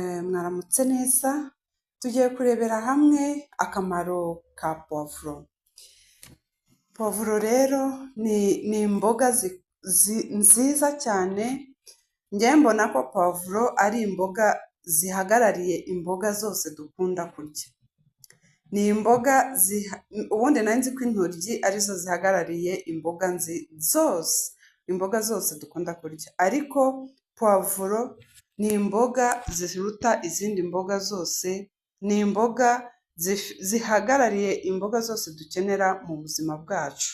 Mwaramutse neza, tugiye kurebera hamwe akamaro ka puwavuro. Puwavuro rero ni imboga nziza cyane, njyewe mbona ko puwavuro ari imboga zihagarariye imboga zose dukunda kurya. Ni imboga ubundi nari nzi ko intoryi arizo zihagarariye imboga zose dukunda kurya, ariko puwavuro ni imboga ziruta izindi mboga zose, ni imboga zihagarariye imboga zose dukenera mu buzima bwacu,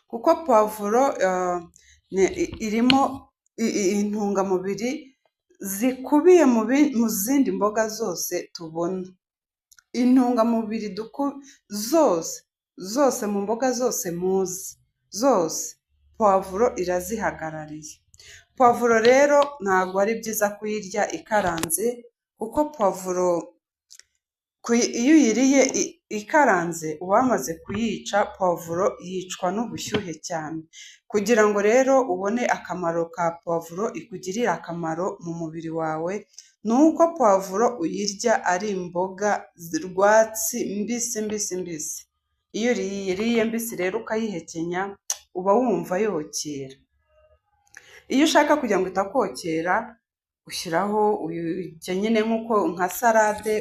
kuko puwavuro irimo intungamubiri zikubiye mu zindi mboga zose tubona. Intungamubiri zose mu mboga zose muzi, zose puwavuro irazihagarariye. Puwavuro rero ntabwo ari byiza kuyirya ikaranze, kuko puwavuro iyo uyiriye ikaranze uba wamaze kuyica. Puwavuro yicwa n'ubushyuhe cyane. Kugira ngo rero ubone akamaro ka puwavuro, ikugirire akamaro mu mubiri wawe, ni uko puwavuro uyirya ari imboga rwatsi mbisi. Iyo uyiriye mbisi rero ukayihekenya uba wumva yokera. Iyo ushaka kugira ngo itakokera, ushyiraho nyine nk'uko nka salade,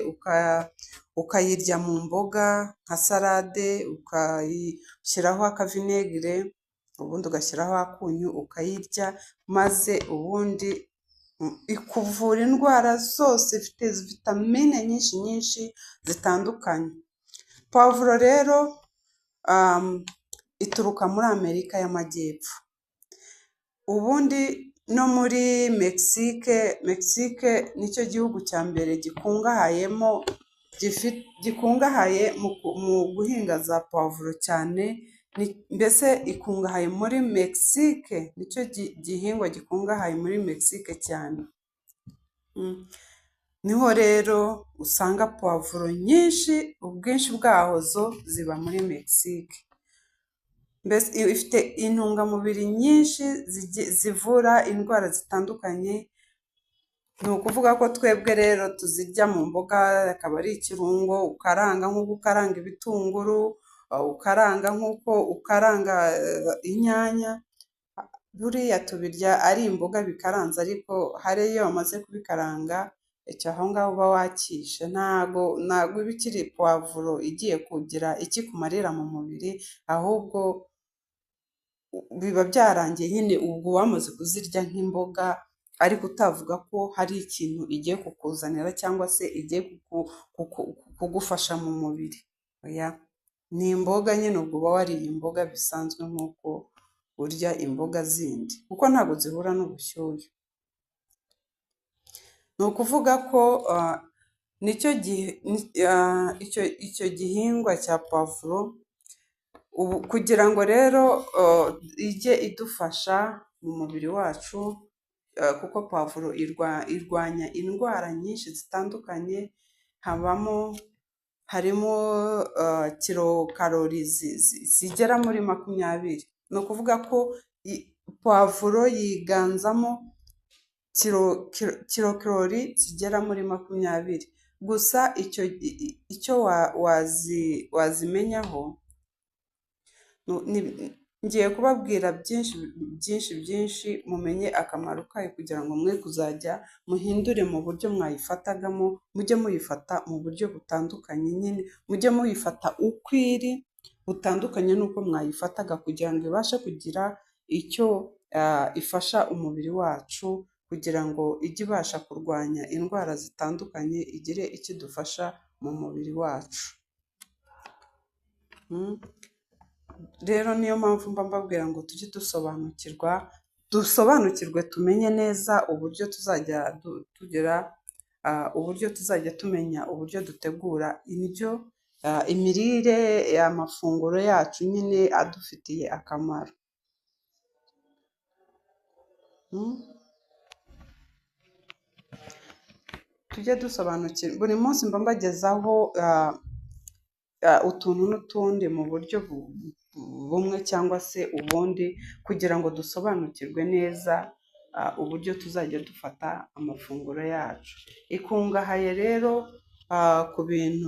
ukayirya mu mboga nka salade, ukayishyiraho akavinegere, ubundi ugashyiraho akunyu ukayirya, maze ubundi ikuvura indwara zose, ifite vitamine nyinshi zitandukanye. Puwavuro rero ituruka muri Amerika y'Amajyepfo, ubundi no muri Mexique nicyo gihugu cya mbere gikungahaye mu guhinga za puwavuro cyane, mbese ikungahaye muri Mexique, nicyo gihingwa gikungahaye muri Mexique cyane. Niho rero usanga puwavuro nyinshi, ubwinshi bwaho zo ziba muri Mexique. Mbese ifite intungamubiri nyinshi zivura indwara zitandukanye. Ni ukuvuga ko twebwe rero tuzirya mu mboga, akaba ari ikirungo, ukaranga nk'uko ukaranga ibitunguru, ukaranga nk'uko ukaranga inyanya. Buriya tubirya ari imboga bikaranze, ariko hari iyo wamaze kubikaranga, icyo aho ngaho uba wakishe. Ntago iba ikiri puwavuro igiye kugira ikikumarira mu mubiri, ahubwo biba byarangiye nyine ubwo wamaze kuzirya nk'imboga, ariko utavuga ko hari ikintu igiye kukuzanira cyangwa se igiye kugufasha mu mubiri. Oya, ni imboga nyine, ubwo uba wariye imboga bisanzwe nk'uko urya imboga zindi, kuko ntabwo zihura n'ubushyuhe. Ni ukuvuga ko icyo gihingwa cya puwavuro, kugira ngo rero ijye idufasha mu mubiri wacu, kuko puwavuro irwanya indwara nyinshi zitandukanye, harimo kilokarori zigera muri 20. Ni ukuvuga ko puwavuro yiganzamo kilokarori zigera muri 20. Gusa icyo wazimenyaho, ngiye kubabwira byinshi mumenye akamaro kayo, kugira ngo mwe kuzajya muhindure mu buryo mwayifatagamo, mujye muyifata mu buryo butandukanye, nyine mujye muyifata uko iri, butandukanye n'uko mwayifataga, kugira ngo ibashe kugira icyo ifasha umubiri wacu, kugira ngo ijye ibasha kurwanya indwara zitandukanye, igire icyo idufasha mu mubiri wacu. Rero niyo mpamvu mba mbabwira ngo tujye dusobanukirwe, tumenye neza uburyo tuzajya tumenya uburyo dutegura imirire, amafunguro yacu nyine adufitiye akamaro. Tujye dusobanukirwa, buri munsi mba mbagezaho utuntu n'utundi mu buryo bumwe cyangwa se ubundi, kugira ngo dusobanukirwe neza uburyo tuzajya dufata amafunguro yacu. Ikungahaye rero ku bintu